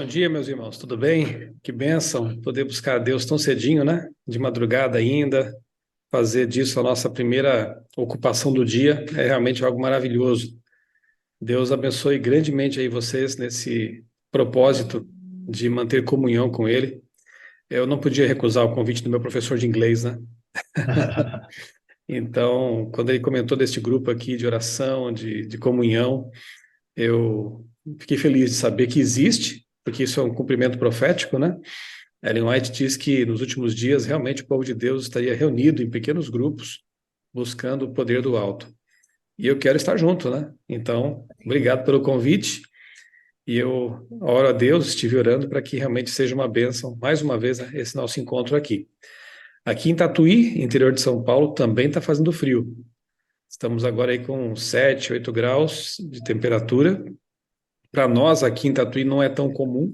Bom dia, meus irmãos, tudo bem? Que bênção poder buscar a Deus tão cedinho, né? De madrugada ainda, fazer disso a nossa primeira ocupação do dia, é realmente algo maravilhoso. Deus abençoe grandemente aí vocês nesse propósito de manter comunhão com Ele. Eu não podia recusar o convite do meu professor de inglês, né? Então, quando ele comentou deste grupo aqui de oração, de comunhão, eu fiquei feliz de saber que existe, porque isso é um cumprimento profético, né? Ellen White diz que nos últimos dias realmente o povo de Deus estaria reunido em pequenos grupos, buscando o poder do alto. E eu quero estar junto, né? Então, obrigado pelo convite. E eu oro a Deus, estive orando para que realmente seja uma bênção, mais uma vez, né, esse nosso encontro aqui. Aqui em Tatuí, interior de São Paulo, também está fazendo frio. Estamos agora aí com 7, 8 graus de temperatura. Para nós aqui em Tatuí não é tão comum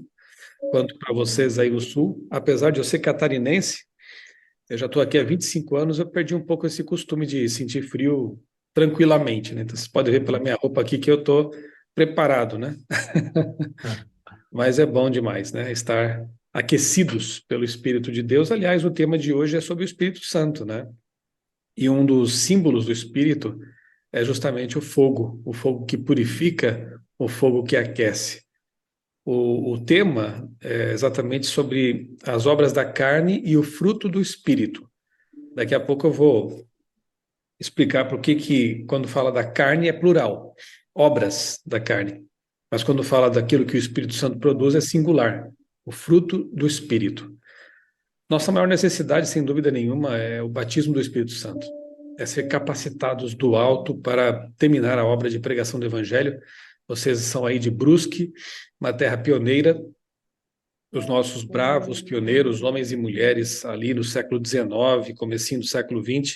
quanto para vocês aí no sul. Apesar de eu ser catarinense, eu já estou aqui há 25 anos, eu perdi um pouco esse costume de sentir frio tranquilamente, né? Então, vocês podem ver pela minha roupa aqui que eu estou preparado, né? Mas é bom demais, né? Estar aquecidos pelo Espírito de Deus. Aliás, o tema de hoje é sobre o Espírito Santo, né? E um dos símbolos do Espírito é justamente o fogo que purifica, o fogo que aquece. O tema é exatamente sobre as obras da carne e o fruto do Espírito. Daqui a pouco eu vou explicar por que quando fala da carne é plural, obras da carne. Mas quando fala daquilo que o Espírito Santo produz é singular, o fruto do Espírito. Nossa maior necessidade, sem dúvida nenhuma, é o batismo do Espírito Santo. É ser capacitados do alto para terminar a obra de pregação do Evangelho. Vocês são aí de Brusque, uma terra pioneira. Os nossos bravos pioneiros, homens e mulheres, ali no século XIX, comecinho do século XX,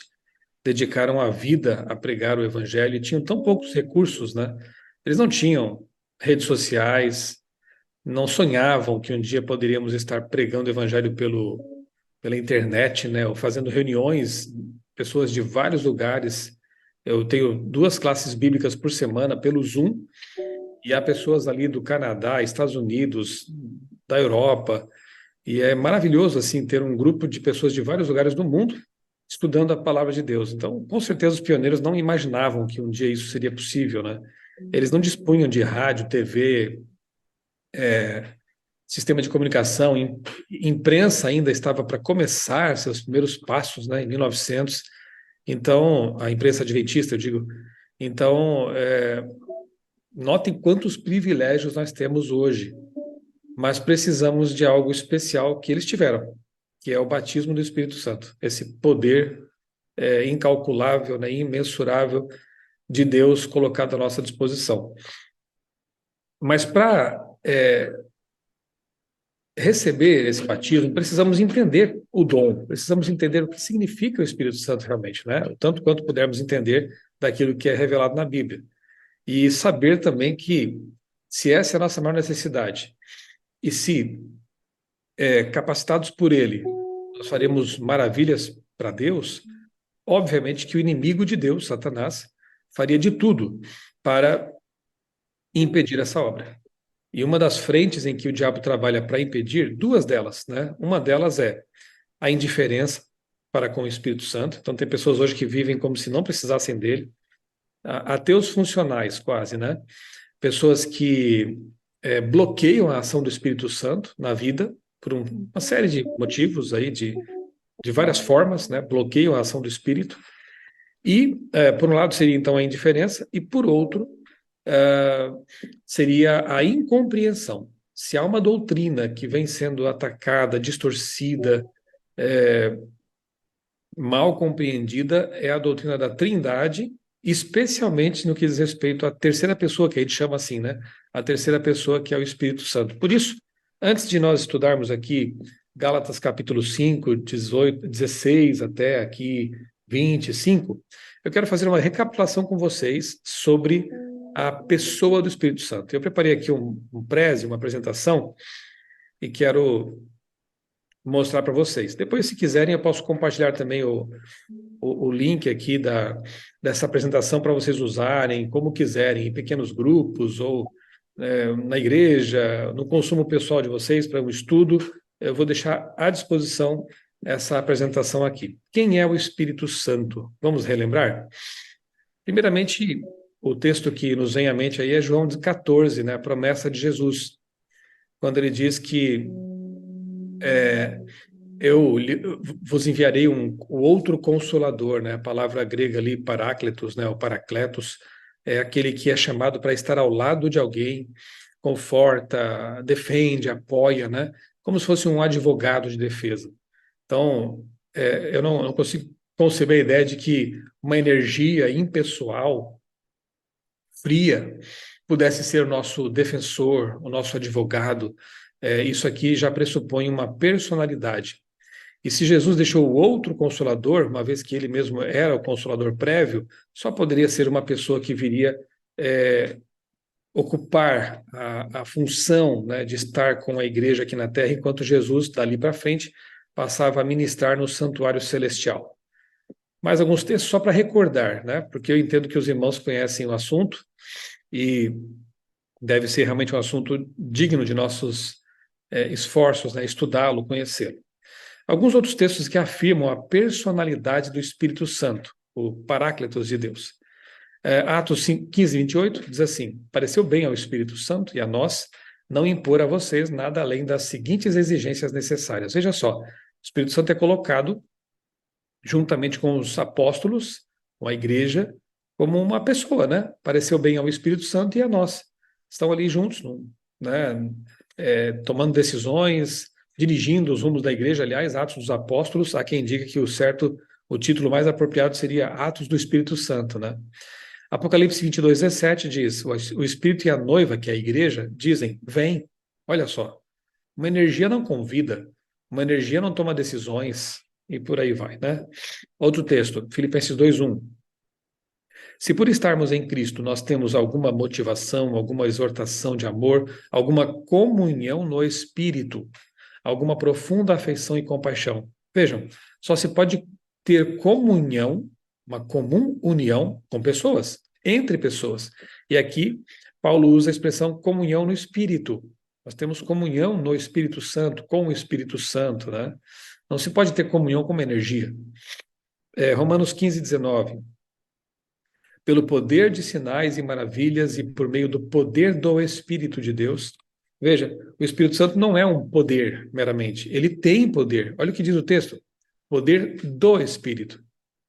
dedicaram a vida a pregar o evangelho e tinham tão poucos recursos, né? Eles não tinham redes sociais, não sonhavam que um dia poderíamos estar pregando o evangelho pela internet, né? Ou fazendo reuniões, pessoas de vários lugares. Eu tenho 2 classes bíblicas por semana pelo Zoom e há pessoas ali do Canadá, Estados Unidos, da Europa, e é maravilhoso assim ter um grupo de pessoas de vários lugares do mundo estudando a palavra de Deus. Então, com certeza os pioneiros não imaginavam que um dia isso seria possível, né? Eles não dispunham de rádio, TV, sistema de comunicação, imprensa ainda estava para começar seus primeiros passos, né, em 1900. Então, a imprensa adventista, eu digo. Então, notem quantos privilégios nós temos hoje, mas precisamos de algo especial que eles tiveram, que é o batismo do Espírito Santo, esse poder incalculável, né, imensurável de Deus colocado à nossa disposição. Mas para receber esse batismo, precisamos entender o dom, precisamos entender o que significa o Espírito Santo realmente, né? Tanto quanto pudermos entender daquilo que é revelado na Bíblia. E saber também que, se essa é a nossa maior necessidade, e se capacitados por Ele, nós faremos maravilhas para Deus, obviamente que o inimigo de Deus, Satanás, faria de tudo para impedir essa obra. E uma das frentes em que o diabo trabalha para impedir, 2 delas, né? Uma delas é a indiferença para com o Espírito Santo. Então, tem pessoas hoje que vivem como se não precisassem dele. Ateus funcionais, quase, né? Pessoas que bloqueiam a ação do Espírito Santo na vida por uma série de motivos aí, de várias formas, né? Bloqueiam a ação do Espírito. E, por um lado, seria então a indiferença, e por outro, seria a incompreensão. Se há uma doutrina que vem sendo atacada, distorcida, mal compreendida, é a doutrina da Trindade, especialmente no que diz respeito à terceira pessoa, que a gente chama assim, né? A terceira pessoa, que é o Espírito Santo. Por isso, antes de nós estudarmos aqui Gálatas capítulo 5, 18, 16 até aqui 25, eu quero fazer uma recapitulação com vocês sobre a pessoa do Espírito Santo. Eu preparei aqui um preze, uma apresentação, e quero mostrar para vocês. Depois, se quiserem, eu posso compartilhar também o link aqui dessa apresentação para vocês usarem como quiserem, em pequenos grupos ou na igreja, no consumo pessoal de vocês, para um estudo, eu vou deixar à disposição essa apresentação aqui. Quem é o Espírito Santo? Vamos relembrar? Primeiramente, o texto que nos vem à mente aí é João 14, né, a promessa de Jesus, quando ele diz que eu vos enviarei o outro consolador, né? A palavra grega ali, parácletos, né? O paracletos, é aquele que é chamado para estar ao lado de alguém, conforta, defende, apoia, né? Como se fosse um advogado de defesa. Então, eu não consigo conceber a ideia de que uma energia impessoal, fria, pudesse ser o nosso defensor, o nosso advogado. Isso aqui já pressupõe uma personalidade. E se Jesus deixou o outro consolador, uma vez que ele mesmo era o consolador prévio, só poderia ser uma pessoa que viria ocupar a função, né, de estar com a igreja aqui na terra, enquanto Jesus, dali para frente, passava a ministrar no santuário celestial. Mais alguns textos só para recordar, né, porque eu entendo que os irmãos conhecem o assunto e deve ser realmente um assunto digno de nossos esforços, né, estudá-lo, conhecê-lo. Alguns outros textos que afirmam a personalidade do Espírito Santo, o Paráclitos de Deus. Atos 15, 28 diz assim: pareceu bem ao Espírito Santo e a nós não impor a vocês nada além das seguintes exigências necessárias. Veja só, o Espírito Santo é colocado juntamente com os apóstolos, com a igreja, como uma pessoa, né? Pareceu bem ao Espírito Santo e a nós. Estão ali juntos, né? Tomando decisões, dirigindo os rumos da igreja. Aliás, Atos dos Apóstolos, há quem diga que o título mais apropriado seria Atos do Espírito Santo, né? Apocalipse 22, 17 diz: o Espírito e a noiva, que é a igreja, dizem: vem. Olha só, uma energia não convida, uma energia não toma decisões, e por aí vai, né? Outro texto, Filipenses 2:1. Se por estarmos em Cristo nós temos alguma motivação, alguma exortação de amor, alguma comunhão no Espírito, alguma profunda afeição e compaixão. Vejam, só se pode ter comunhão, uma comum união com pessoas, entre pessoas. E aqui Paulo usa a expressão comunhão no Espírito. Nós temos comunhão no Espírito Santo, com o Espírito Santo, né? Não se pode ter comunhão com uma energia. Romanos 15, 19. Pelo poder de sinais e maravilhas e por meio do poder do Espírito de Deus. Veja, o Espírito Santo não é um poder meramente, ele tem poder. Olha o que diz o texto: poder do Espírito.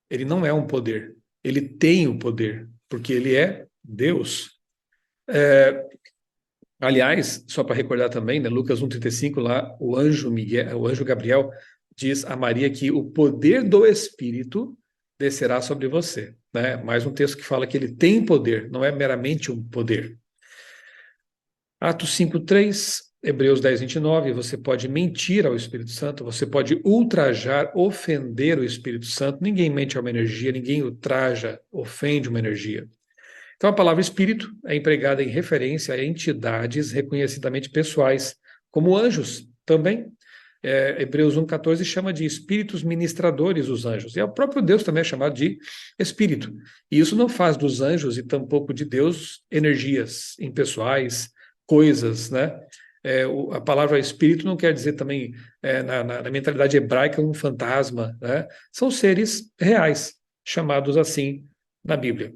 Ele não é um poder, ele tem o poder, porque ele é Deus. Aliás, só para recordar também, né, Lucas 1,35, lá o anjo Gabriel diz a Maria que o poder do Espírito descerá sobre você. Né? Mais um texto que fala que ele tem poder, não é meramente um poder. Atos 5:3, Hebreus 10:29, você pode mentir ao Espírito Santo, você pode ultrajar, ofender o Espírito Santo. Ninguém mente a uma energia, ninguém ultraja, ofende uma energia. Então, a palavra espírito é empregada em referência a entidades reconhecidamente pessoais, como anjos também. Hebreus 1,14 chama de espíritos ministradores os anjos. E o próprio Deus também é chamado de espírito. E isso não faz dos anjos e tampouco de Deus energias impessoais, coisas, né? A palavra espírito não quer dizer também, na mentalidade hebraica, um fantasma, né? São seres reais, chamados assim na Bíblia.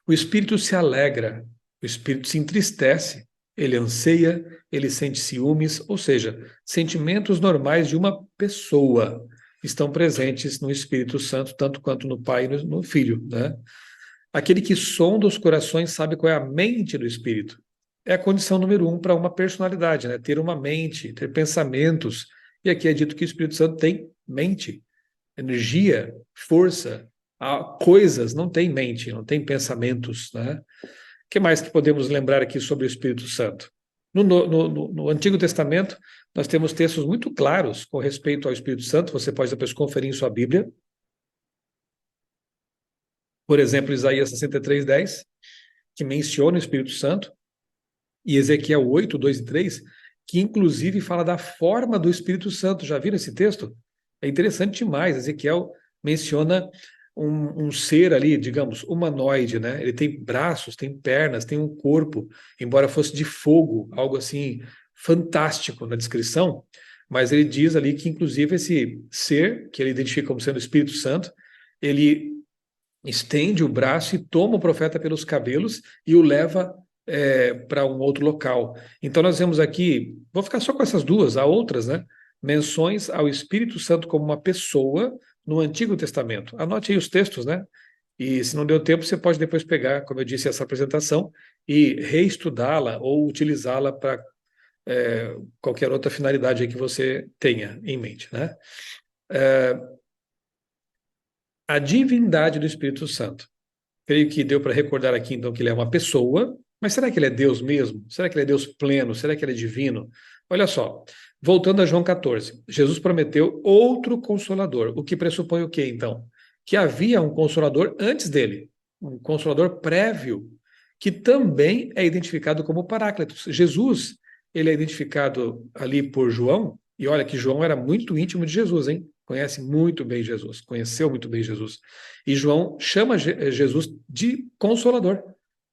O espírito se alegra, o espírito se entristece, ele anseia, ele sente ciúmes, ou seja, sentimentos normais de uma pessoa estão presentes no Espírito Santo, tanto quanto no Pai e no Filho, né? Aquele que sonda os corações sabe qual é a mente do Espírito. É a condição número 1 para uma personalidade, né? Ter uma mente, ter pensamentos. E aqui é dito que o Espírito Santo tem mente, energia, força, coisas, não tem mente, não tem pensamentos, né? O que mais que podemos lembrar aqui sobre o Espírito Santo? No Antigo Testamento, nós temos textos muito claros com respeito ao Espírito Santo, você pode depois conferir em sua Bíblia. Por exemplo, Isaías 63:10, que menciona o Espírito Santo, e Ezequiel 8, 2 e 3, que inclusive fala da forma do Espírito Santo. Já viram esse texto? É interessante demais. Ezequiel menciona um ser ali, digamos, humanoide, né? Ele tem braços, tem pernas, tem um corpo, embora fosse de fogo, algo assim fantástico na descrição, mas ele diz ali que, inclusive, esse ser, que ele identifica como sendo o Espírito Santo, ele estende o braço e toma o profeta pelos cabelos e o leva para um outro local. Então nós vemos aqui, vou ficar só com essas duas, há outras, né? Menções ao Espírito Santo como uma pessoa no Antigo Testamento. Anote aí os textos, né? E se não deu tempo, você pode depois pegar, como eu disse, essa apresentação e reestudá-la ou utilizá-la para qualquer outra finalidade aí que você tenha em mente, né? A divindade do Espírito Santo. Creio que deu para recordar aqui, então, que ele é uma pessoa, mas será que ele é Deus mesmo? Será que ele é Deus pleno? Será que ele é divino? Olha só, voltando a João 14, Jesus prometeu outro consolador, o que pressupõe o quê, então? Que havia um consolador antes dele, um consolador prévio, que também é identificado como Paráclitos. Jesus, ele é identificado ali por João, e olha que João era muito íntimo de Jesus, hein? Conhece muito bem Jesus, conheceu muito bem Jesus. E João chama Jesus de Consolador,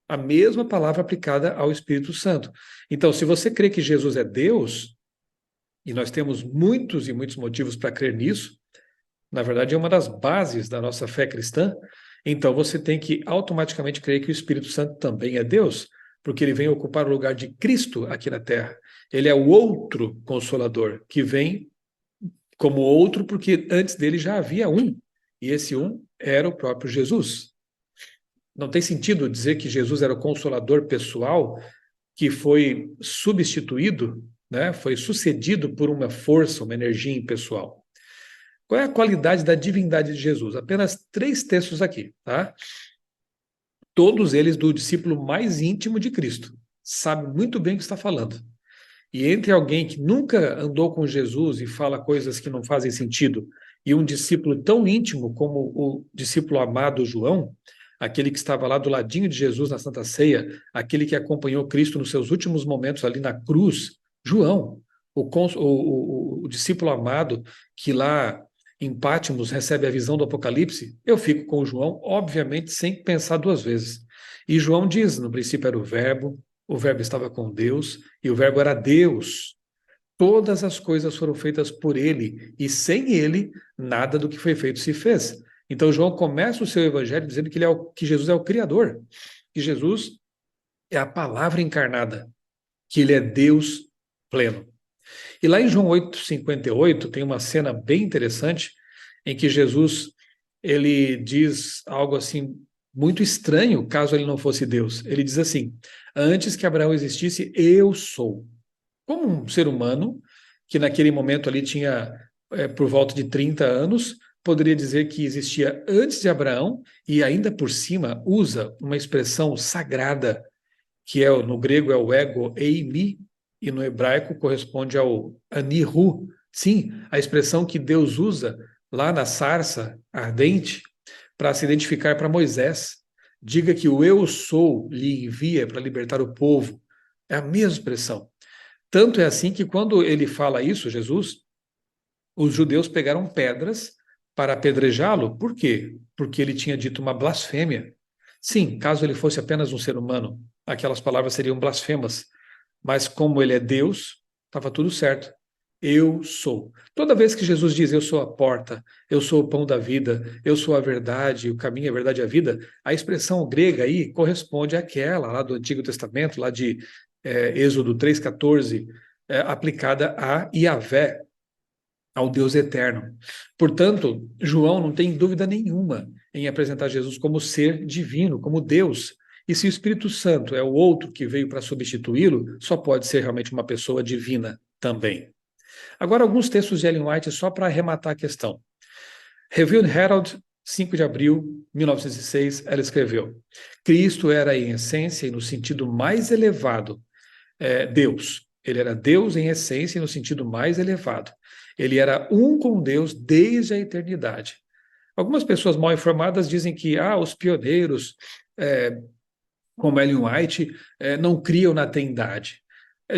a mesma palavra aplicada ao Espírito Santo. Então, se você crê que Jesus é Deus, e nós temos muitos e muitos motivos para crer nisso, na verdade é uma das bases da nossa fé cristã, então você tem que automaticamente crer que o Espírito Santo também é Deus, porque ele vem ocupar o lugar de Cristo aqui na terra. Ele é o outro Consolador, que vem como outro, porque antes dele já havia um, e esse um era o próprio Jesus. Não tem sentido dizer que Jesus era o consolador pessoal que foi substituído, né, foi sucedido por uma força, uma energia impessoal. Qual é a qualidade da divindade de Jesus? Apenas 3 textos aqui, tá? Todos eles do discípulo mais íntimo de Cristo. Sabe muito bem o que está falando. E entre alguém que nunca andou com Jesus e fala coisas que não fazem sentido, e um discípulo tão íntimo como o discípulo amado João, aquele que estava lá do ladinho de Jesus na Santa Ceia, aquele que acompanhou Cristo nos seus últimos momentos ali na cruz, João, o discípulo amado que lá em Pátimos recebe a visão do Apocalipse, eu fico com o João, obviamente, sem pensar 2 vezes. E João diz: no princípio era o Verbo estava com Deus, e o Verbo era Deus. Todas as coisas foram feitas por ele, e sem ele, nada do que foi feito se fez. Então, João começa o seu evangelho dizendo que, que Jesus é o Criador, que Jesus é a palavra encarnada, que ele é Deus pleno. E lá em João 8,58, tem uma cena bem interessante, em que Jesus ele diz algo assim muito estranho, caso ele não fosse Deus. Ele diz assim: antes que Abraão existisse, eu sou. Como um ser humano, que naquele momento ali tinha por volta de 30 anos, poderia dizer que existia antes de Abraão e ainda por cima usa uma expressão sagrada, que no grego é o ego eimi, e no hebraico corresponde ao anihu. Sim, a expressão que Deus usa lá na sarça ardente para se identificar para Moisés. Diga que o eu sou lhe envia para libertar o povo. É a mesma expressão. Tanto é assim que quando ele fala isso, Jesus, os judeus pegaram pedras para apedrejá-lo. Por quê? Porque ele tinha dito uma blasfêmia. Sim, caso ele fosse apenas um ser humano, aquelas palavras seriam blasfemas. Mas como ele é Deus, estava tudo certo. Eu sou. Toda vez que Jesus diz eu sou a porta, eu sou o pão da vida, eu sou a verdade, o caminho, a verdade e a vida, a expressão grega aí corresponde àquela lá do Antigo Testamento, lá de Êxodo 3,14, aplicada a Yahvé, ao Deus eterno. Portanto, João não tem dúvida nenhuma em apresentar Jesus como ser divino, como Deus. E se o Espírito Santo é o outro que veio para substituí-lo, só pode ser realmente uma pessoa divina também. Agora, alguns textos de Ellen White só para arrematar a questão. Review and Herald, 5 de abril de 1906, ela escreveu: Cristo era, em essência e no sentido mais elevado, Deus. Ele era Deus em essência e no sentido mais elevado. Ele era um com Deus desde a eternidade. Algumas pessoas mal informadas dizem que os pioneiros, como Ellen White, não criam na trindade.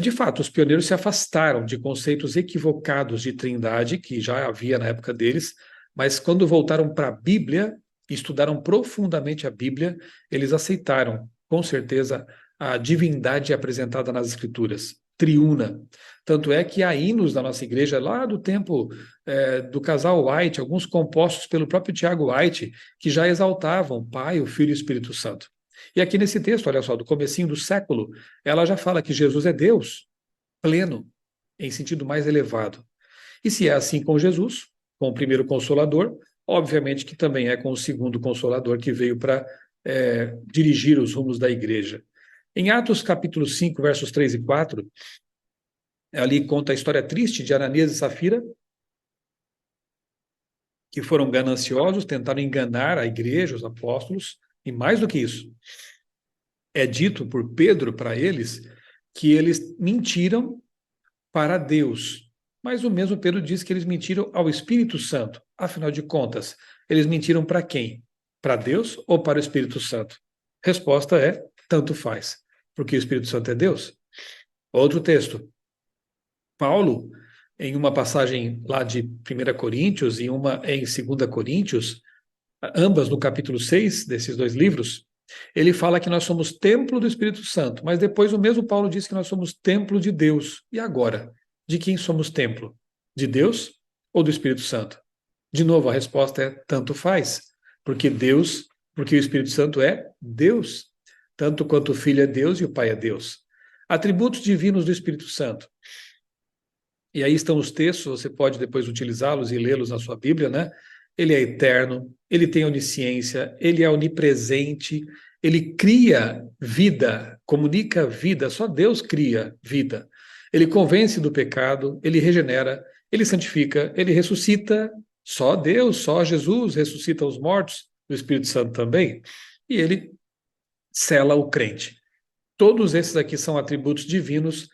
De fato, os pioneiros se afastaram de conceitos equivocados de trindade, que já havia na época deles, mas quando voltaram para a Bíblia, estudaram profundamente a Bíblia, eles aceitaram, com certeza, a divindade apresentada nas Escrituras, triuna. Tanto é que há hinos da nossa igreja, lá do tempo do casal White, alguns compostos pelo próprio Tiago White, que já exaltavam o Pai, o Filho e o Espírito Santo. E aqui nesse texto, olha só, do comecinho do século, ela já fala que Jesus é Deus, pleno, em sentido mais elevado. E se é assim com Jesus, com o primeiro Consolador, obviamente que também é com o segundo Consolador que veio para dirigir os rumos da igreja. Em Atos capítulo 5, versos 3 e 4, ali conta a história triste de Ananias e Safira, que foram gananciosos, tentaram enganar a igreja, os apóstolos, e mais do que isso, é dito por Pedro para eles que eles mentiram para Deus. Mas o mesmo Pedro diz que eles mentiram ao Espírito Santo. Afinal de contas, eles mentiram para quem? Para Deus ou para o Espírito Santo? Resposta é: tanto faz, porque o Espírito Santo é Deus. Outro texto. Paulo, em uma passagem lá de 1 Coríntios e uma em 2 Coríntios, ambas no capítulo 6 desses dois livros, ele fala que nós somos templo do Espírito Santo, mas depois o mesmo Paulo diz que nós somos templo de Deus. E agora? De quem somos templo? De Deus ou do Espírito Santo? De novo, a resposta é tanto faz, porque porque o Espírito Santo é Deus, tanto quanto o Filho é Deus e o Pai é Deus. Atributos divinos do Espírito Santo. E aí estão os textos, você pode depois utilizá-los e lê-los na sua Bíblia, né? Ele é eterno, ele tem onisciência, ele é onipresente, ele cria vida, comunica vida, só Deus cria vida. Ele convence do pecado, ele regenera, ele santifica, ele ressuscita, só Deus, só Jesus ressuscita os mortos, o Espírito Santo também, e ele sela o crente. Todos esses aqui são atributos divinos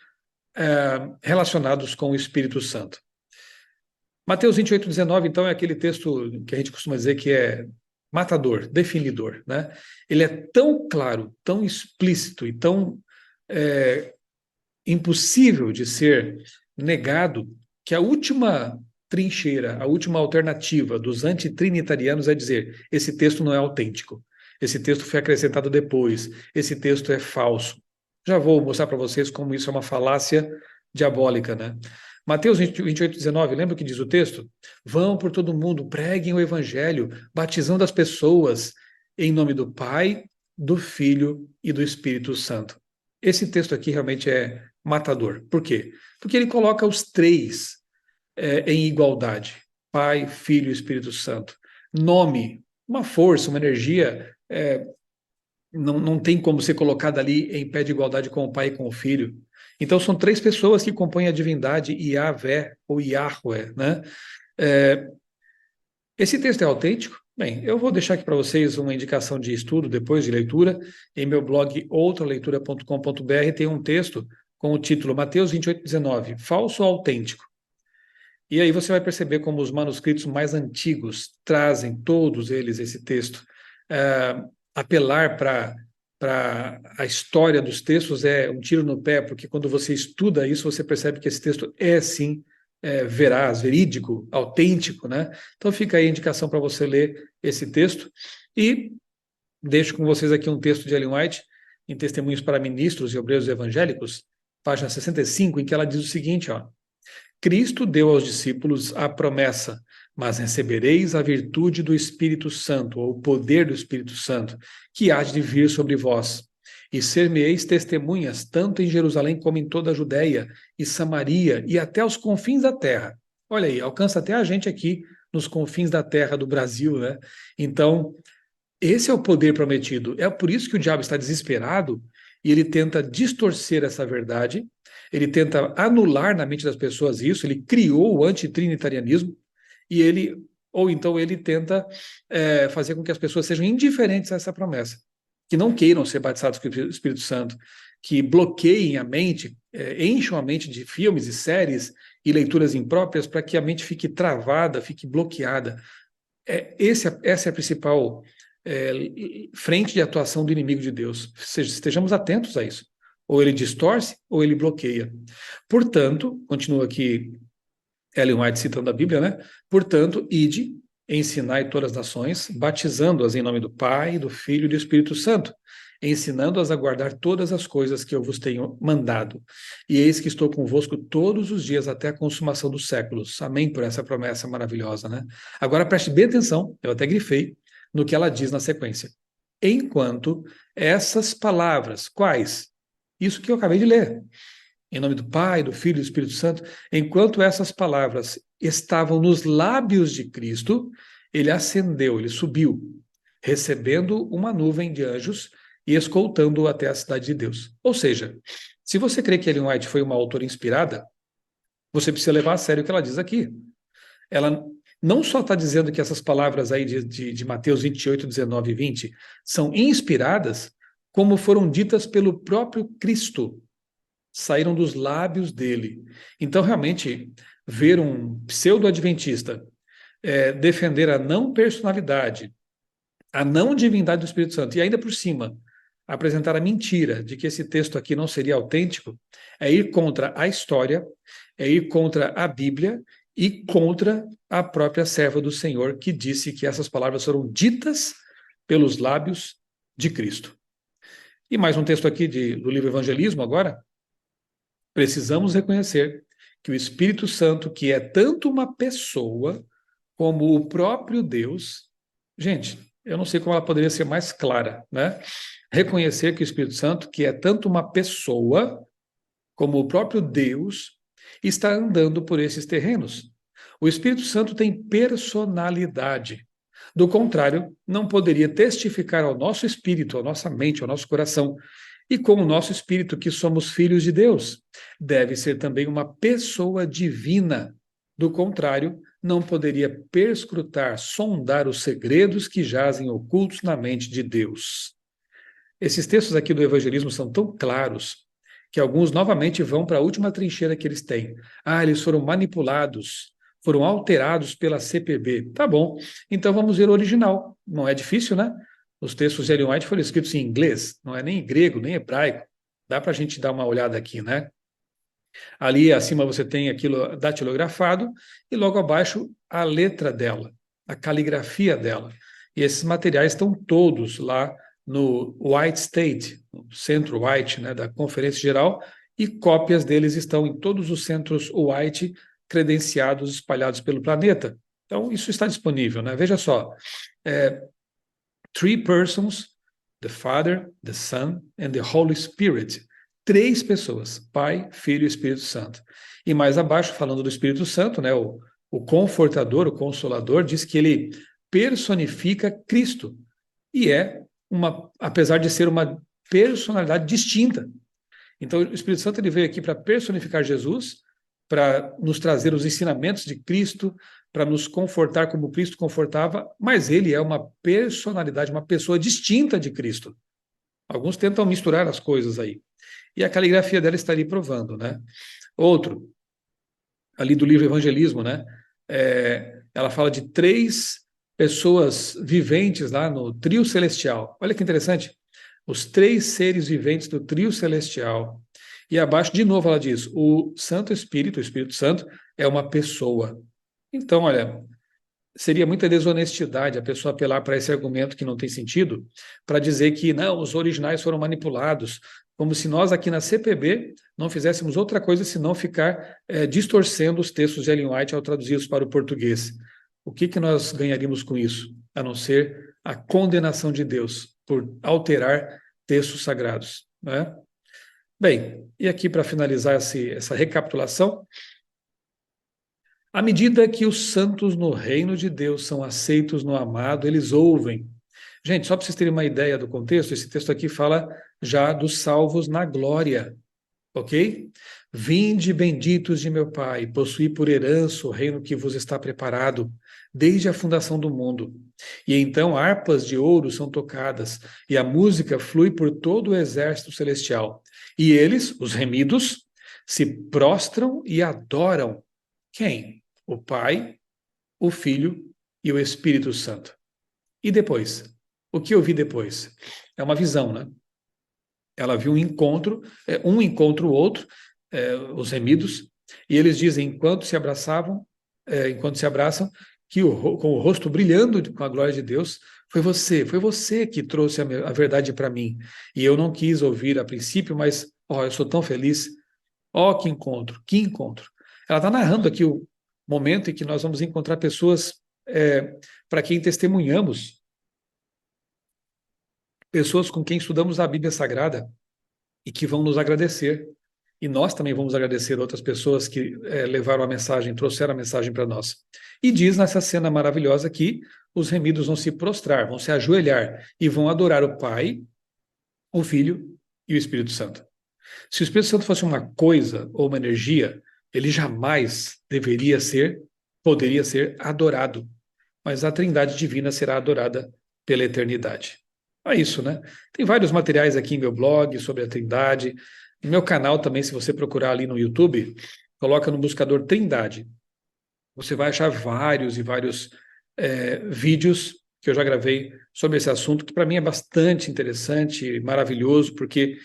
relacionados com o Espírito Santo. Mateus 28, 19, então, é aquele texto que a gente costuma dizer que é matador, definidor, né? Ele é tão claro, tão explícito e tão impossível de ser negado que a última trincheira, a última alternativa dos antitrinitarianos é dizer: esse texto não é autêntico, esse texto foi acrescentado depois, esse texto é falso. Já vou mostrar para vocês como isso é uma falácia diabólica, né? Mateus 28, 19, lembra o que diz o texto? Vão por todo mundo, preguem o evangelho, batizando as pessoas em nome do Pai, do Filho e do Espírito Santo. Esse texto aqui realmente é matador. Por quê? Porque ele coloca os três em igualdade. Pai, Filho e Espírito Santo. Nome, uma força, uma energia, não tem como ser colocada ali em pé de igualdade com o Pai e com o Filho. Então são três pessoas que compõem a divindade, Yahvé ou Yahweh, né? Esse texto é autêntico? Bem, eu vou deixar aqui para vocês uma indicação de estudo, depois de leitura. Em meu blog outraleitura.com.br tem um texto com o título Mateus 28, 19, Falso ou Autêntico? E aí você vai perceber como os manuscritos mais antigos trazem, todos eles, esse texto. Apelar para a história dos textos é um tiro no pé, porque quando você estuda isso, você percebe que esse texto é, sim, veraz, verídico, autêntico, né? Então fica aí a indicação para você ler esse texto. E deixo com vocês aqui um texto de Ellen White, em Testemunhos para Ministros e Obreiros Evangélicos, página 65, em que ela diz o seguinte, ó: Cristo deu aos discípulos a promessa: mas recebereis a virtude do Espírito Santo, ou o poder do Espírito Santo, que há de vir sobre vós. E ser-me-eis testemunhas, tanto em Jerusalém como em toda a Judéia e Samaria e até os confins da terra. Olha aí, alcança até a gente aqui nos confins da terra do Brasil, né? Então, esse é o poder prometido. É por isso que o diabo está desesperado e ele tenta distorcer essa verdade, ele tenta anular na mente das pessoas isso, ele criou o antitrinitarianismo e ou então ele tenta fazer com que as pessoas sejam indiferentes a essa promessa, que não queiram ser batizados com o Espírito Santo, que bloqueiem a mente, encham a mente de filmes e séries e leituras impróprias para que a mente fique travada, fique bloqueada. Essa é a principal frente de atuação do inimigo de Deus. Estejamos atentos a isso. Ou ele distorce, ou ele bloqueia. Portanto, continua aqui Ellen White citando a Bíblia, né? Portanto, ide ensinai todas as nações, batizando-as em nome do Pai, do Filho e do Espírito Santo, ensinando-as a guardar todas as coisas que eu vos tenho mandado. E eis que estou convosco todos os dias até a consumação dos séculos. Amém por essa promessa maravilhosa, né? Agora preste bem atenção, eu até grifei, no que ela diz na sequência. Enquanto essas palavras, quais? Isso que eu acabei de ler. Em nome do Pai, do Filho e do Espírito Santo, enquanto essas palavras estavam nos lábios de Cristo, ele ascendeu, ele subiu, recebendo uma nuvem de anjos e escoltando-o até a cidade de Deus. Ou seja, se você crê que Ellen White foi uma autora inspirada, você precisa levar a sério o que ela diz aqui. Ela não só está dizendo que essas palavras aí de Mateus 28, 19 e 20 são inspiradas, como foram ditas pelo próprio Cristo, saíram dos lábios dele. Então, realmente, ver um pseudo-adventista defender a não personalidade, a não divindade do Espírito Santo, e ainda por cima, apresentar a mentira de que esse texto aqui não seria autêntico, é ir contra a história, é ir contra a Bíblia e contra a própria serva do Senhor, que disse que essas palavras foram ditas pelos lábios de Cristo. E mais um texto aqui do livro Evangelismo agora. Precisamos reconhecer que o Espírito Santo, que é tanto uma pessoa como o próprio Deus, gente, eu não sei como ela poderia ser mais clara, né? Reconhecer que o Espírito Santo, que é tanto uma pessoa como o próprio Deus, está andando por esses terrenos. O Espírito Santo tem personalidade. Do contrário, não poderia testificar ao nosso espírito, à nossa mente, ao nosso coração, e com o nosso espírito que somos filhos de Deus. Deve ser também uma pessoa divina. Do contrário, não poderia perscrutar, sondar os segredos que jazem ocultos na mente de Deus. Esses textos aqui do evangelismo são tão claros que alguns novamente vão para a última trincheira que eles têm. Ah, eles foram manipulados, foram alterados pela CPB. Tá bom, então vamos ver o original. Não é difícil, né? Os textos de Ellen White foram escritos em inglês, não é nem em grego, nem hebraico. Dá para a gente dar uma olhada aqui, né? Ali acima você tem aquilo datilografado e logo abaixo a letra dela, a caligrafia dela. E esses materiais estão todos lá no White State, no Centro White, né, da Conferência Geral, e cópias deles estão em todos os centros White credenciados espalhados pelo planeta. Então, isso está disponível, né? Veja só, three persons, the Father, the Son and the Holy Spirit. 3 pessoas, Pai, Filho e Espírito Santo. E mais abaixo, falando do Espírito Santo, né, o Confortador, o Consolador, diz que ele personifica Cristo. E apesar de ser uma personalidade distinta. Então, o Espírito Santo ele veio aqui para personificar Jesus, para nos trazer os ensinamentos de Cristo, para nos confortar como Cristo confortava, mas ele é uma personalidade, uma pessoa distinta de Cristo. Alguns tentam misturar as coisas aí. E a caligrafia dela está ali provando, né? Outro, ali do livro Evangelismo, né? Ela fala de 3 pessoas viventes lá no trio celestial. Olha que interessante. Os 3 seres viventes do trio celestial. E abaixo, de novo, ela diz: o Santo Espírito, o Espírito Santo, é uma pessoa. Então, olha, seria muita desonestidade a pessoa apelar para esse argumento que não tem sentido, para dizer que não, os originais foram manipulados, como se nós aqui na CPB não fizéssemos outra coisa senão ficar distorcendo os textos de Ellen White ao traduzi-los para o português. O que nós ganharíamos com isso? A não ser a condenação de Deus por alterar textos sagrados, né? Bem, e aqui para finalizar essa recapitulação, à medida que os santos no reino de Deus são aceitos no amado, eles ouvem. Gente, só para vocês terem uma ideia do contexto, esse texto aqui fala já dos salvos na glória, ok? Vinde benditos de meu Pai, possuí por herança o reino que vos está preparado desde a fundação do mundo. E então harpas de ouro são tocadas, e a música flui por todo o exército celestial. E eles, os remidos, se prostram e adoram. Quem? O Pai, o Filho e o Espírito Santo. E depois? O que eu vi depois? É uma visão, né? Ela viu um encontra o outro, os remidos, e eles dizem, enquanto se abraçam, com o rosto brilhando com a glória de Deus, foi você que trouxe a verdade para mim. E eu não quis ouvir a princípio, mas, eu sou tão feliz. Que encontro, que encontro. Ela está narrando aqui o momento em que nós vamos encontrar pessoas para quem testemunhamos, pessoas com quem estudamos a Bíblia Sagrada e que vão nos agradecer. E nós também vamos agradecer outras pessoas que levaram a mensagem, trouxeram a mensagem para nós. E diz nessa cena maravilhosa que os remidos vão se prostrar, vão se ajoelhar e vão adorar o Pai, o Filho e o Espírito Santo. Se o Espírito Santo fosse uma coisa ou uma energia, ele jamais poderia ser adorado. Mas a Trindade Divina será adorada pela eternidade. É isso, né? Tem vários materiais aqui em meu blog sobre a Trindade. No meu canal também, se você procurar ali no YouTube, coloca no buscador Trindade. Você vai achar vários e vários vídeos que eu já gravei sobre esse assunto, que para mim é bastante interessante, maravilhoso, porque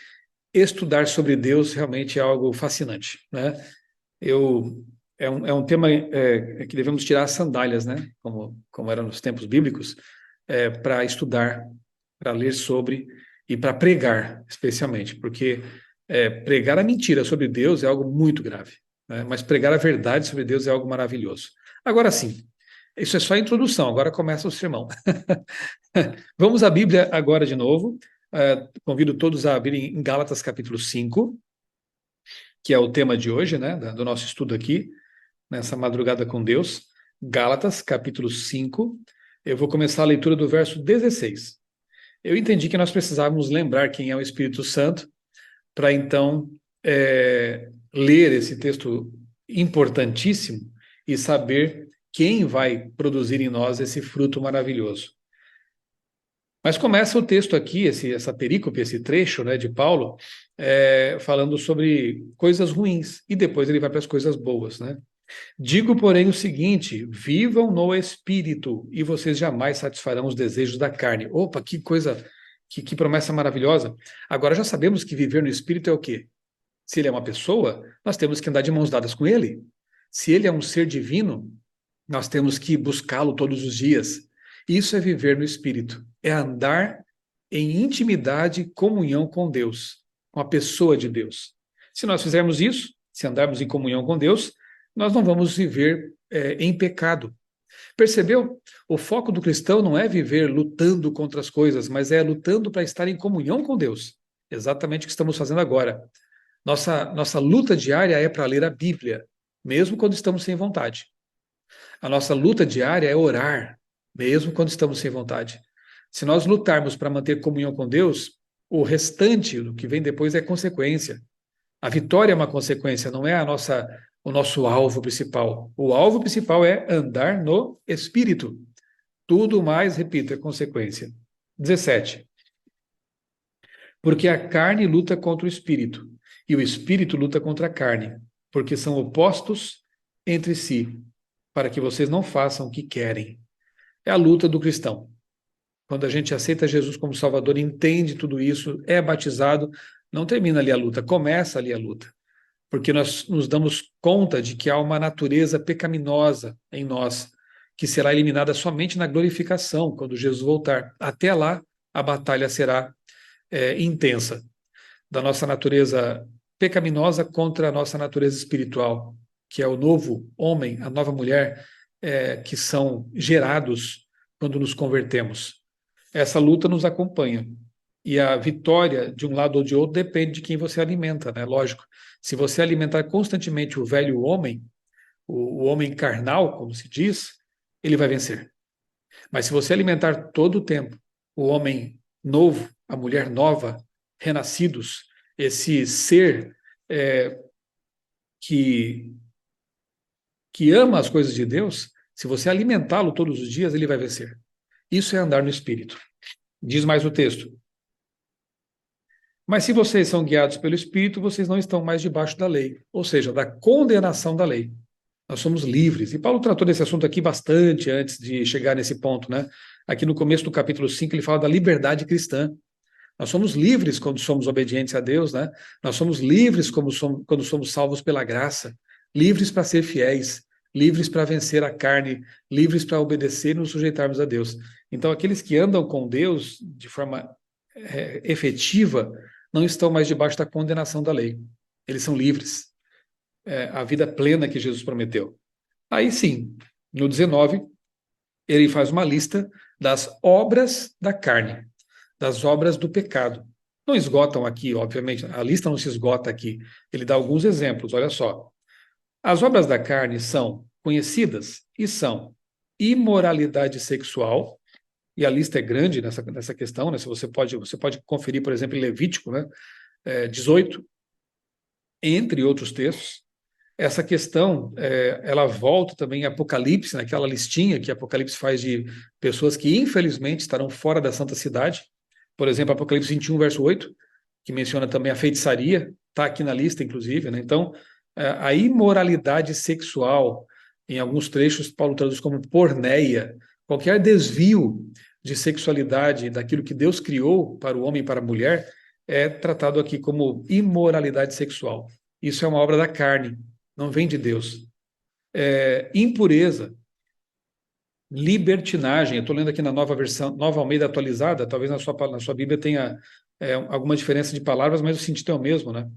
estudar sobre Deus realmente é algo fascinante, né? É um tema que devemos tirar as sandálias, né? Como era nos tempos bíblicos, para estudar, para ler sobre e para pregar, especialmente, porque pregar a mentira sobre Deus é algo muito grave, né? Mas pregar a verdade sobre Deus é algo maravilhoso. Agora sim, isso é só a introdução, agora começa o sermão. Vamos à Bíblia agora de novo. Convido todos a abrirem em Gálatas capítulo 5, que é o tema de hoje, né, do nosso estudo aqui, nessa madrugada com Deus. Gálatas capítulo 5, eu vou começar a leitura do verso 16. Eu entendi que nós precisávamos lembrar quem é o Espírito Santo, para então ler esse texto importantíssimo e saber quem vai produzir em nós esse fruto maravilhoso. Mas começa o texto aqui, essa perícope, esse trecho, né, de Paulo, falando sobre coisas ruins, e depois ele vai para as coisas boas, né? Digo, porém, o seguinte: vivam no Espírito, e vocês jamais satisfarão os desejos da carne. Opa, que coisa, que promessa maravilhosa. Agora já sabemos que viver no Espírito é o quê? Se ele é uma pessoa, nós temos que andar de mãos dadas com ele. Se ele é um ser divino, nós temos que buscá-lo todos os dias. Isso é viver no Espírito, é andar em intimidade, comunhão com Deus, com a pessoa de Deus. Se nós fizermos isso, se andarmos em comunhão com Deus, nós não vamos viver em pecado. Percebeu? O foco do cristão não é viver lutando contra as coisas, mas é lutando para estar em comunhão com Deus. Exatamente o que estamos fazendo agora. Nossa luta diária é para ler a Bíblia, mesmo quando estamos sem vontade. A nossa luta diária é orar, mesmo quando estamos sem vontade. Se nós lutarmos para manter comunhão com Deus, o restante, o que vem depois, é consequência. A vitória é uma consequência, não é o nosso alvo principal. O alvo principal é andar no Espírito. Tudo mais, repito, é consequência. 17. Porque a carne luta contra o Espírito, e o Espírito luta contra a carne, porque são opostos entre si, para que vocês não façam o que querem. É a luta do cristão. Quando a gente aceita Jesus como Salvador, entende tudo isso, é batizado, não termina ali a luta, começa ali a luta. Porque nós nos damos conta de que há uma natureza pecaminosa em nós, que será eliminada somente na glorificação, quando Jesus voltar. Até lá, a batalha será intensa. Da nossa natureza pecaminosa contra a nossa natureza espiritual, que é o novo homem, a nova mulher, que são gerados quando nos convertemos. Essa luta nos acompanha. E a vitória, de um lado ou de outro, depende de quem você alimenta, né? Lógico. Se você alimentar constantemente o velho homem, o homem carnal, como se diz, ele vai vencer. Mas se você alimentar todo o tempo o homem novo, a mulher nova, renascidos, esse ser que ama as coisas de Deus, se você alimentá-lo todos os dias, ele vai vencer. Isso é andar no Espírito. Diz mais o texto. Mas se vocês são guiados pelo Espírito, vocês não estão mais debaixo da lei, ou seja, da condenação da lei. Nós somos livres. E Paulo tratou desse assunto aqui bastante antes de chegar nesse ponto, né? Aqui no começo do capítulo 5, ele fala da liberdade cristã. Nós somos livres quando somos obedientes a Deus, né? Nós somos livres quando somos salvos pela graça, livres para ser fiéis, livres para vencer a carne, livres para obedecer e nos sujeitarmos a Deus. Então, aqueles que andam com Deus de forma efetiva não estão mais debaixo da condenação da lei. Eles são livres. A vida plena que Jesus prometeu. Aí sim, no 19, ele faz uma lista das obras da carne, das obras do pecado. Não esgotam aqui, obviamente, a lista não se esgota aqui. Ele dá alguns exemplos, olha só. As obras da carne são conhecidas e são imoralidade sexual, e a lista é grande nessa questão, né? Se você pode conferir, por exemplo, em Levítico, né? 18, entre outros textos. Essa questão, ela volta também em Apocalipse, naquela listinha que Apocalipse faz de pessoas que, infelizmente, estarão fora da santa cidade. Por exemplo, Apocalipse 21, verso 8, que menciona também a feitiçaria, está aqui na lista, inclusive, né? Então, a imoralidade sexual, em alguns trechos, Paulo traduz como porneia, qualquer desvio de sexualidade daquilo que Deus criou para o homem e para a mulher, é tratado aqui como imoralidade sexual. Isso é uma obra da carne, não vem de Deus. Impureza, libertinagem, eu estou lendo aqui na nova versão, Nova Almeida atualizada, talvez na sua Bíblia tenha alguma diferença de palavras, mas o sentido é o mesmo, né?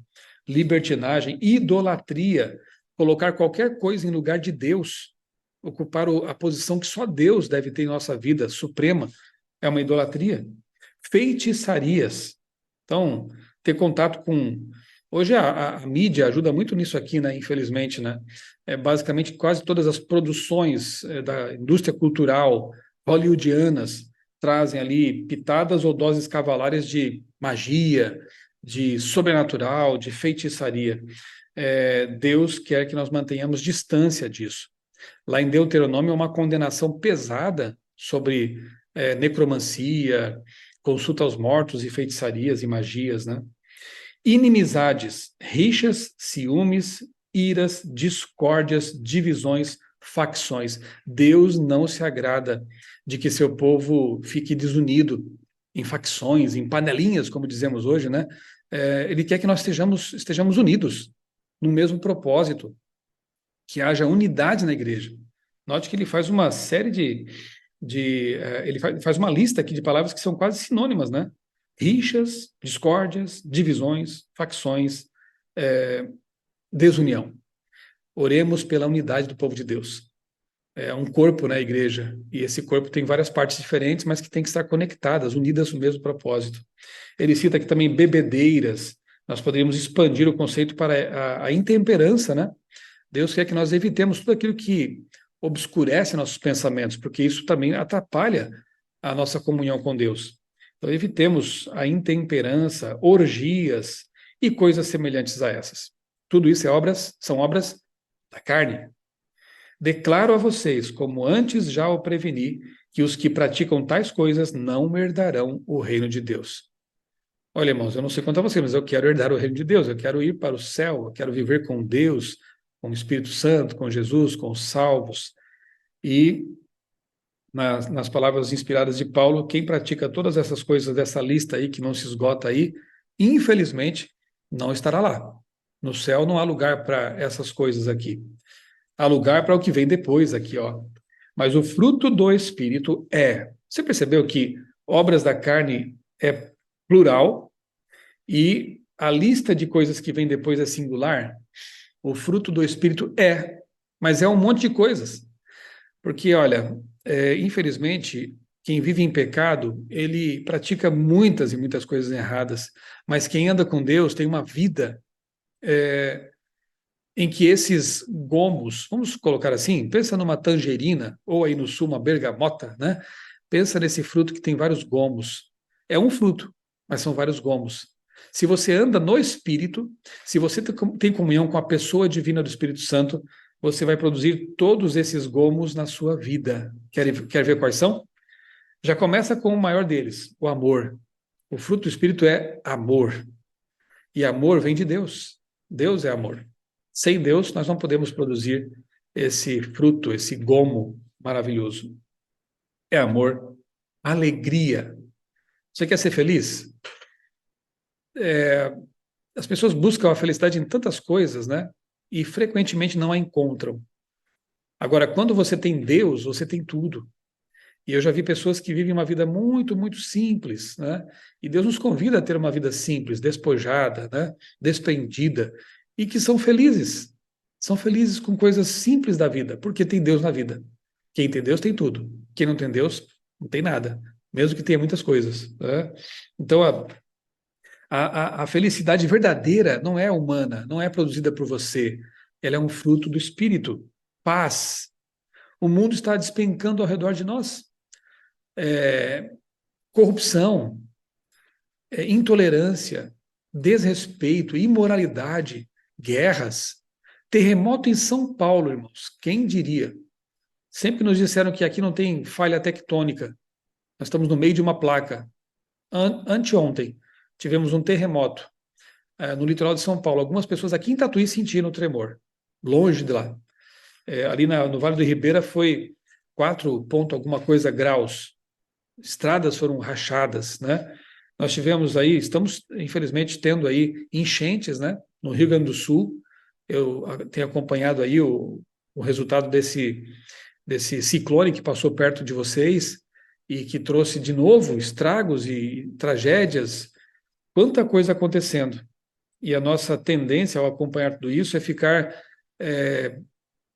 Libertinagem, idolatria, colocar qualquer coisa em lugar de Deus, ocupar a posição que só Deus deve ter em nossa vida, suprema, é uma idolatria. Feitiçarias, então, ter contato com... Hoje a mídia ajuda muito nisso aqui, né? Infelizmente, né? Basicamente, quase todas as produções da indústria cultural hollywoodianas trazem ali pitadas ou doses cavalares de magia, de sobrenatural, de feitiçaria. Deus quer que nós mantenhamos distância disso. Lá em Deuteronômio, é uma condenação pesada sobre necromancia, consulta aos mortos e feitiçarias e magias, né? Inimizades, rixas, ciúmes, iras, discórdias, divisões, facções. Deus não se agrada de que seu povo fique desunido em facções, em panelinhas, como dizemos hoje, né? Ele quer que nós estejamos unidos no mesmo propósito, que haja unidade na igreja. Note que ele faz uma série ele faz uma lista aqui de palavras que são quase sinônimas, né? Rixas, discórdias, divisões, facções, desunião. Oremos pela unidade do povo de Deus. É um corpo, né, igreja, e esse corpo tem várias partes diferentes, mas que tem que estar conectadas, unidas no mesmo propósito. Ele cita aqui também bebedeiras. Nós poderíamos expandir o conceito para a intemperança, né? Deus quer que nós evitemos tudo aquilo que obscurece nossos pensamentos, porque isso também atrapalha a nossa comunhão com Deus. Então, evitemos a intemperança, orgias e coisas semelhantes a essas. Tudo isso são obras da carne. Declaro a vocês, como antes já o preveni, que os que praticam tais coisas não herdarão o reino de Deus. Olha, irmãos, eu não sei quanto a você, mas eu quero herdar o reino de Deus, eu quero ir para o céu, eu quero viver com Deus, com o Espírito Santo, com Jesus, com os salvos. E, nas palavras inspiradas de Paulo, quem pratica todas essas coisas dessa lista aí, que não se esgota aí, infelizmente, não estará lá. No céu não há lugar para essas coisas aqui. Há lugar para o que vem depois aqui, ó. Mas o fruto do Espírito é... Você percebeu que obras da carne é plural e a lista de coisas que vem depois é singular? O fruto do Espírito mas é um monte de coisas. Porque, olha, infelizmente, quem vive em pecado, ele pratica muitas e muitas coisas erradas, mas quem anda com Deus tem uma vida em que esses gomos, vamos colocar assim, pensa numa tangerina, ou aí no sul uma bergamota, né? Pensa nesse fruto que tem vários gomos. É um fruto, mas são vários gomos. Se você anda no Espírito, se você tem comunhão com a pessoa divina do Espírito Santo, você vai produzir todos esses gomos na sua vida. Quer ver quais são? Já começa com o maior deles, o amor. O fruto do Espírito é amor. E amor vem de Deus. Deus é amor. Sem Deus, nós não podemos produzir esse fruto, esse gomo maravilhoso. É amor, alegria. Você quer ser feliz? As pessoas buscam a felicidade em tantas coisas, né? E frequentemente não a encontram. Agora, quando você tem Deus, você tem tudo. E eu já vi pessoas que vivem uma vida muito, muito simples, né? E Deus nos convida a ter uma vida simples, despojada, né? Desprendida, e que são felizes. São felizes com coisas simples da vida, porque tem Deus na vida. Quem tem Deus tem tudo. Quem não tem Deus não tem nada, mesmo que tenha muitas coisas, né? Então, a felicidade verdadeira não é humana, não é produzida por você. Ela é um fruto do Espírito. Paz. O mundo está despencando ao redor de nós. É, corrupção, intolerância, desrespeito, imoralidade, guerras, terremoto em São Paulo, irmãos. Quem diria? Sempre nos disseram que aqui não tem falha tectônica. Nós estamos no meio de uma placa. Anteontem tivemos um terremoto no litoral de São Paulo. Algumas pessoas aqui em Tatuí sentiram o tremor, longe de lá. Ali no Vale do Ribeira foi 4 ponto alguma coisa graus. Estradas foram rachadas, né? Nós tivemos aí, estamos infelizmente tendo aí enchentes, né? No Rio Grande do Sul. Eu tenho acompanhado aí o resultado desse ciclone que passou perto de vocês e que trouxe de novo estragos e tragédias. Quanta coisa acontecendo. E a nossa tendência ao acompanhar tudo isso é ficar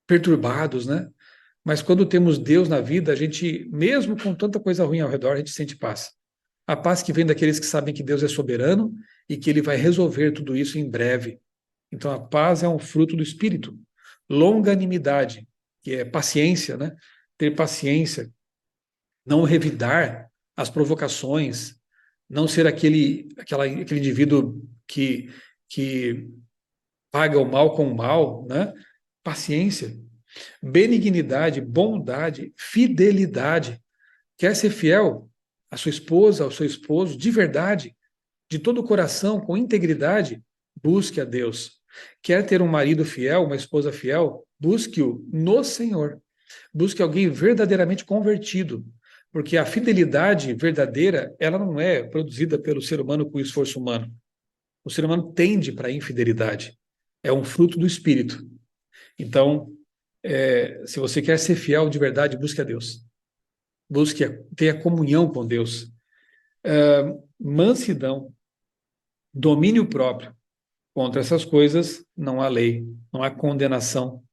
perturbados, né? Mas quando temos Deus na vida, a gente, mesmo com tanta coisa ruim ao redor, a gente sente paz. A paz que vem daqueles que sabem que Deus é soberano e que Ele vai resolver tudo isso em breve. Então, a paz é um fruto do Espírito. Longanimidade, que é paciência, né? Ter paciência, não revidar as provocações, não ser aquele indivíduo que paga o mal com o mal, né? Paciência, benignidade, bondade, fidelidade. Quer ser fiel à sua esposa, ao seu esposo, de verdade, de todo o coração, com integridade, busque a Deus. Quer ter um marido fiel, uma esposa fiel, busque-o no Senhor. Busque alguém verdadeiramente convertido, porque a fidelidade verdadeira, ela não é produzida pelo ser humano com esforço humano. O ser humano tende para a infidelidade. É um fruto do Espírito. Então, se você quer ser fiel de verdade, busque a Deus. Tenha comunhão com Deus. Mansidão, domínio próprio. Contra essas coisas não há lei, não há condenação.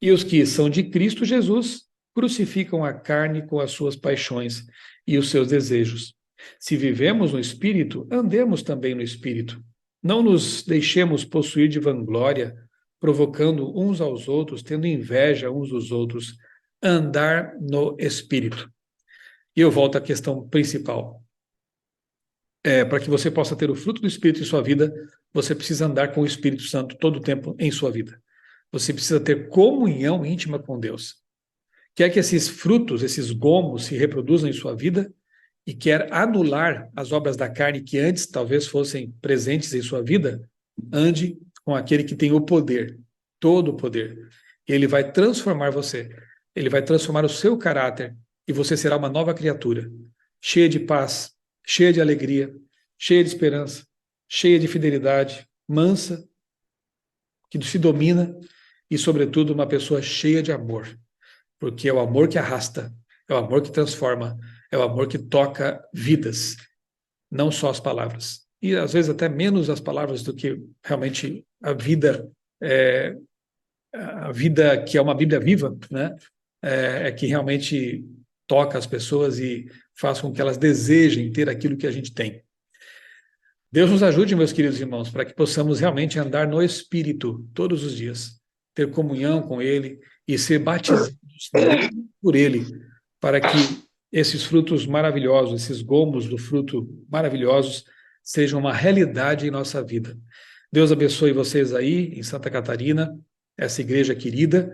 E os que são de Cristo Jesus crucificam a carne com as suas paixões e os seus desejos. Se vivemos no Espírito, andemos também no Espírito. Não nos deixemos possuir de vanglória, provocando uns aos outros, tendo inveja uns dos outros. Andar no Espírito. E eu volto à questão principal. Para que você possa ter o fruto do Espírito em sua vida, você precisa andar com o Espírito Santo todo o tempo em sua vida. Você precisa ter comunhão íntima com Deus. Quer que esses frutos, esses gomos se reproduzam em sua vida e quer anular as obras da carne que antes talvez fossem presentes em sua vida, ande com aquele que tem o poder, todo o poder. Ele vai transformar você. Ele vai transformar o seu caráter e você será uma nova criatura, cheia de paz, cheia de alegria, cheia de esperança, cheia de fidelidade, mansa, que se domina e, sobretudo, uma pessoa cheia de amor, porque é o amor que arrasta, é o amor que transforma, é o amor que toca vidas, não só as palavras. E, às vezes, até menos as palavras do que realmente a vida que é uma Bíblia viva, né? Que realmente toca as pessoas e faz com que elas desejem ter aquilo que a gente tem. Deus nos ajude, meus queridos irmãos, para que possamos realmente andar no Espírito todos os dias, ter comunhão com Ele e ser batizados por Ele, para que esses frutos maravilhosos, esses gomos do fruto maravilhosos, sejam uma realidade em nossa vida. Deus abençoe vocês aí em Santa Catarina, essa igreja querida,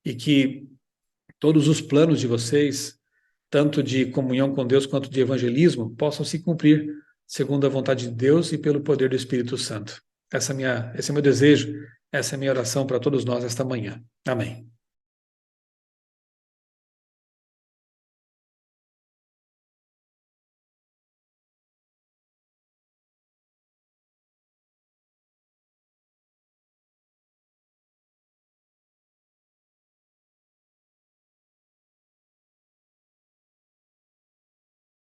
e que todos os planos de vocês, tanto de comunhão com Deus quanto de evangelismo, possam se cumprir segundo a vontade de Deus e pelo poder do Espírito Santo. Esse é o meu desejo, essa é a minha oração para todos nós esta manhã. Amém.